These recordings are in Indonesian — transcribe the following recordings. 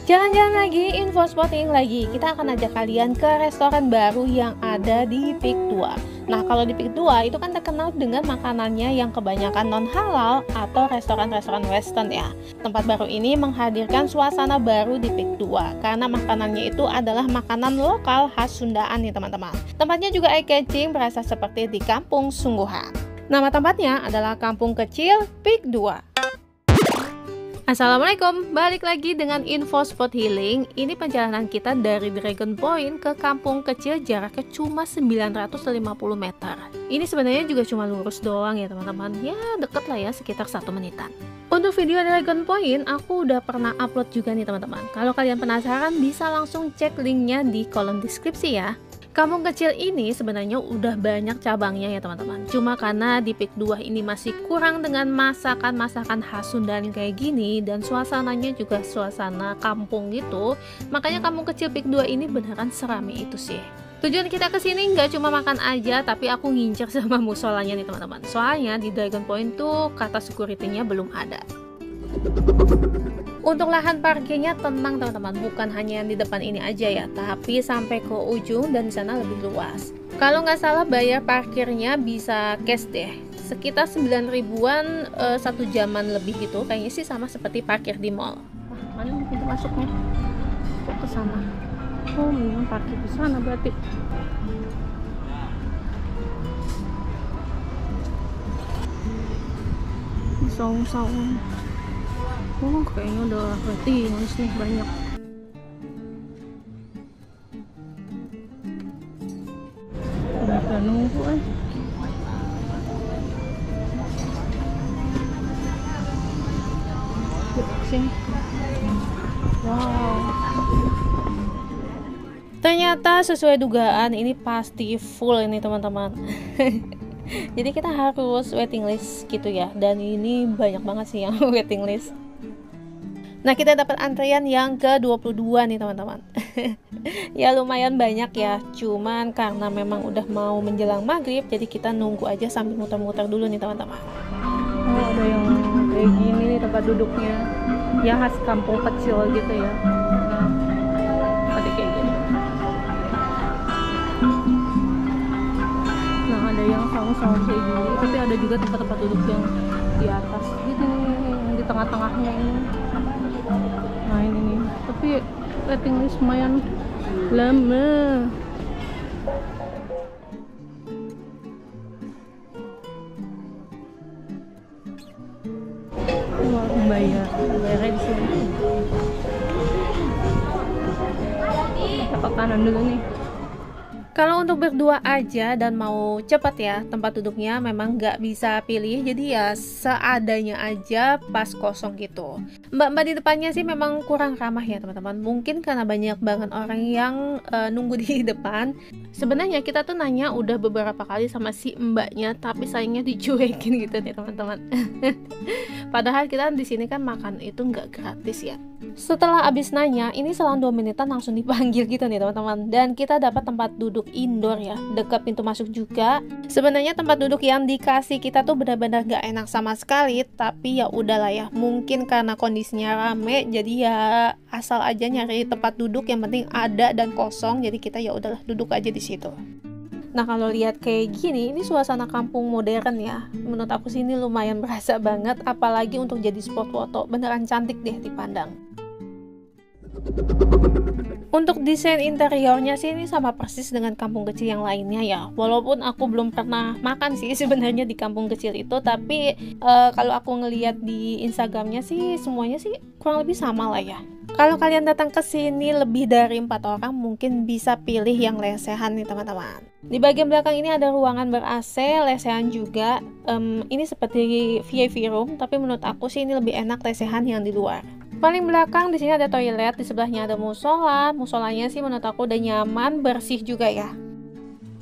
Jalan-jalan lagi, info spotting lagi. Kita akan ajak kalian ke restoran baru yang ada di Peak 2. Nah, kalau di Peak 2 itu kan terkenal dengan makanannya yang kebanyakan non halal atau restoran-restoran western ya. Tempat baru ini menghadirkan suasana baru di Peak 2 karena makanannya itu adalah makanan lokal khas Sundaan nih teman-teman. Tempatnya juga eye-catching, berasa seperti di kampung sungguhan. Nama tempatnya adalah Kampung Kecil Peak 2. Assalamualaikum, balik lagi dengan info spot healing. Ini perjalanan kita dari Dragon Point ke Kampung Kecil, jaraknya cuma 950 meter. Ini sebenarnya juga cuma lurus doang ya teman-teman. Ya deket lah ya, sekitar 1 menitan. Untuk video Dragon Point aku udah pernah upload juga nih teman-teman. Kalau kalian penasaran bisa langsung cek linknya di kolom deskripsi ya. Kampung kecil ini sebenarnya udah banyak cabangnya ya teman-teman. Cuma karena di Peak 2 ini masih kurang dengan masakan-masakan khas Sundan kayak gini, dan suasananya juga suasana kampung gitu. Makanya Kampung Kecil Peak 2 ini beneran serami itu sih. Tujuan kita kesini nggak cuma makan aja, tapi aku ngincer sama musolanya nih teman-teman. Soalnya di Dragon Point tuh kata security-nya belum ada. Untuk lahan parkirnya tenang teman-teman, bukan hanya yang di depan ini aja ya, tapi sampai ke ujung dan di sana lebih luas. Kalau nggak salah bayar parkirnya bisa cash deh, sekitar 9 ribuan 1 jaman lebih gitu. Kayaknya sih sama seperti parkir di mall. Mana pintu masuknya? Kok ke sana? Oh, memang parkir di sana berarti. Saung-saung. Oh, kayaknya udah waiting list nih banyak. Udah nunggu sini. Wow. Ternyata sesuai dugaan ini pasti full ini teman-teman. Jadi kita harus waiting list gitu ya. Dan ini banyak banget sih yang waiting list. Nah, kita dapat antrian yang ke-22 nih teman-teman. Ya lumayan banyak ya, cuman karena memang udah mau menjelang maghrib, jadi kita nunggu aja sambil muter-muter dulu nih teman-teman. Oh, ada yang kayak gini nih tempat duduknya, ya khas kampung kecil gitu ya. Nah, ada kayak gini. Nah, ada yang saung-saung kayak gini, tapi ada juga tempat-tempat duduk yang di atas gitu nih, yang di tengah-tengahnya ini. Nah ini nih, tapi waiting list lumayan lama. Wah, bayarnya di sini. Kita ke kanan dulu nih. Kalau untuk berdua aja dan mau cepat ya, tempat duduknya memang nggak bisa pilih, jadi ya seadanya aja pas kosong gitu. Mbak-mbak di depannya sih memang kurang ramah ya teman-teman, mungkin karena banyak banget orang yang nunggu di depan. Sebenarnya kita tuh nanya udah beberapa kali sama si mbaknya, tapi sayangnya dicuekin gitu nih teman-teman. Padahal kita di sini kan makan itu nggak gratis ya. Setelah abis nanya, ini selang 2 menitan langsung dipanggil gitu nih teman-teman, dan kita dapat tempat duduk indoor ya, dekat pintu masuk juga. Sebenarnya tempat duduk yang dikasih kita tuh benar-benar gak enak sama sekali, tapi ya udahlah ya, mungkin karena kondisinya rame, jadi ya asal aja nyari tempat duduk yang penting ada dan kosong, jadi kita ya udahlah duduk aja di situ. Nah, kalau lihat kayak gini, ini suasana kampung modern ya. Menurut aku sih ini lumayan berasa banget, apalagi untuk jadi spot foto, beneran cantik deh dipandang. Untuk desain interiornya sih ini sama persis dengan kampung kecil yang lainnya ya. Walaupun aku belum pernah makan sih sebenarnya di kampung kecil itu, tapi kalau aku ngelihat di Instagramnya sih semuanya sih kurang lebih sama lah ya. Kalau kalian datang ke sini lebih dari 4 orang, mungkin bisa pilih yang lesehan nih teman-teman. Di bagian belakang ini ada ruangan ber-AC, lesehan juga. Ini seperti VIP room, tapi menurut aku sih ini lebih enak lesehan yang di luar. Paling belakang di sini ada toilet, di sebelahnya ada musola. Musolanya sih menurut aku udah nyaman, bersih juga ya.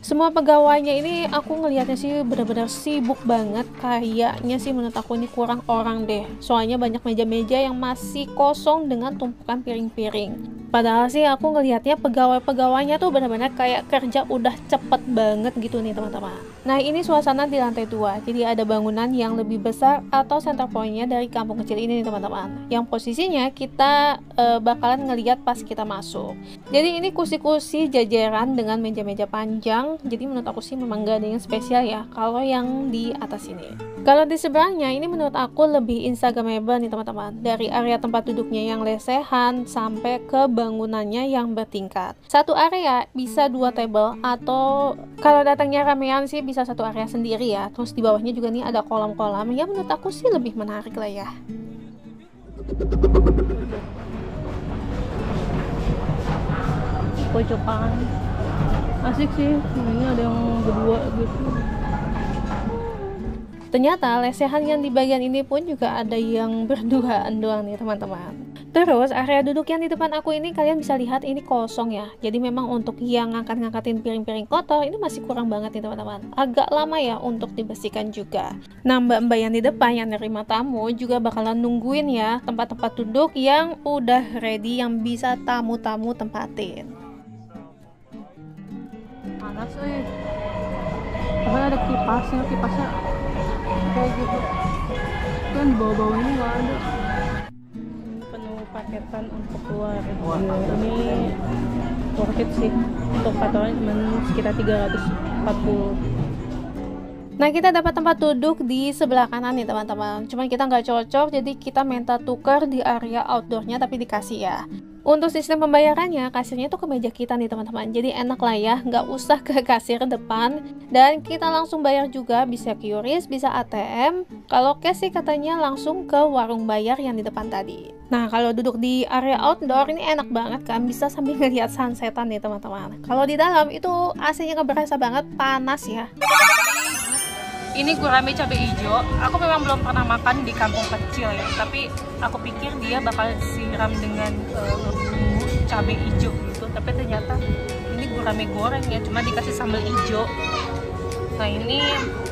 Semua pegawainya ini aku ngelihatnya sih benar-benar sibuk banget. Kayaknya sih menurut aku ini kurang orang deh. Soalnya banyak meja-meja yang masih kosong dengan tumpukan piring-piring. Padahal sih aku ngelihatnya pegawai-pegawainya tuh benar-benar kayak kerja udah cepet banget gitu nih teman-teman. Nah ini suasana di lantai 2, jadi ada bangunan yang lebih besar atau center point-nya dari kampung kecil ini nih teman-teman. Yang posisinya kita bakalan ngelihat pas kita masuk. Jadi ini kursi-kursi jajaran dengan meja-meja panjang, jadi menurut aku sih memang gak ada yang spesial ya kalau yang di atas ini. Kalau di seberangnya ini menurut aku lebih instagramable nih teman-teman. Dari area tempat duduknya yang lesehan sampai ke bangunannya yang bertingkat. Satu area bisa 2 table atau kalau datangnya ramean sih bisa satu area sendiri ya. Terus di bawahnya juga nih ada kolam-kolam. Ya menurut aku sih lebih menarik lah ya. Pojokan. Asik sih. Ini ada yang berdua gitu. Ternyata lesehan yang di bagian ini pun juga ada yang berduaan doang nih teman-teman. Terus area duduk yang di depan aku ini kalian bisa lihat ini kosong ya. Jadi memang untuk yang ngangkat-ngangkatin piring-piring kotor ini masih kurang banget nih teman-teman. Agak lama ya untuk dibersihkan juga. Nah mbak-mbak yang di depan yang nerima tamu juga bakalan nungguin ya tempat-tempat duduk yang udah ready yang bisa tamu-tamu tempatin. Panas sih. Tapi ada kipasnya kayak gitu kan di bawah-bawah ini nggak ada. Penuh paketan untuk keluarga. Ini worth it sih, untuk 4 orang cuma sekitar 340. Nah kita dapat tempat duduk di sebelah kanan nih teman-teman, cuman kita nggak cocok jadi kita minta tukar di area outdoornya tapi dikasih ya. Untuk sistem pembayarannya kasirnya tuh ke meja kita nih teman-teman, jadi enak lah ya, nggak usah ke kasir depan dan kita langsung bayar juga, bisa QRIS, bisa ATM. Kalau cash sih katanya langsung ke warung bayar yang di depan tadi. Nah kalau duduk di area outdoor ini enak banget kan, bisa sambil ngeliat sunsetan nih teman-teman. Kalau di dalam itu AC-nya nggak berasa banget, panas ya. Ini gurame cabai hijau. Aku memang belum pernah makan di kampung kecil ya, tapi aku pikir dia bakal siram dengan bumbu cabai hijau gitu. Tapi ternyata ini gurame goreng ya, cuma dikasih sambal hijau. Nah ini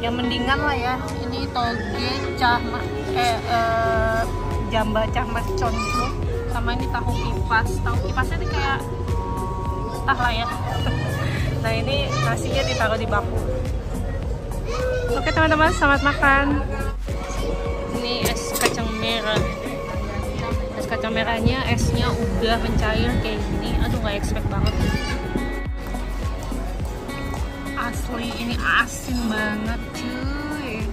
yang mendingan lah ya. Ini toge jamba cah mercon itu, sama ini tahu kipas. Tahu kipasnya ini kayak entah lah ya. Nah ini nasinya ditaruh di bangku. Oke teman-teman, selamat makan. Ini es kacang merah. Es kacang merahnya, esnya udah mencair kayak gini. Aduh gak expect banget. Asli ini asin banget cuy.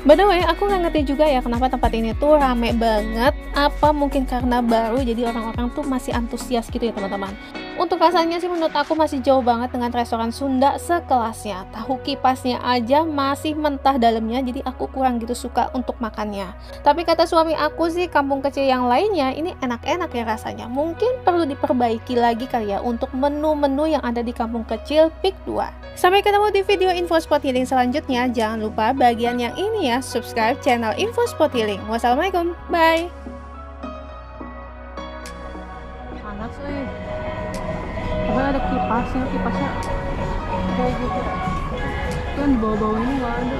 By the way, aku nggak ngerti juga ya kenapa tempat ini tuh rame banget. Apa mungkin karena baru jadi orang-orang tuh masih antusias gitu ya teman-teman. Untuk rasanya sih menurut aku masih jauh banget dengan restoran Sunda sekelasnya. Tahu kipasnya aja masih mentah dalamnya, jadi aku kurang gitu suka untuk makannya. Tapi kata suami aku sih kampung kecil yang lainnya ini enak-enak ya rasanya. Mungkin perlu diperbaiki lagi kali ya untuk menu-menu yang ada di kampung kecil Peak 2. Sampai ketemu di video info spot healing selanjutnya. Jangan lupa bagian yang ini ya, subscribe channel Info Spot Healing. Wassalamualaikum, bye. Panas sih. Tapi ada kipasnya kayak gitu kan di bawah-bawah ini nggak ada.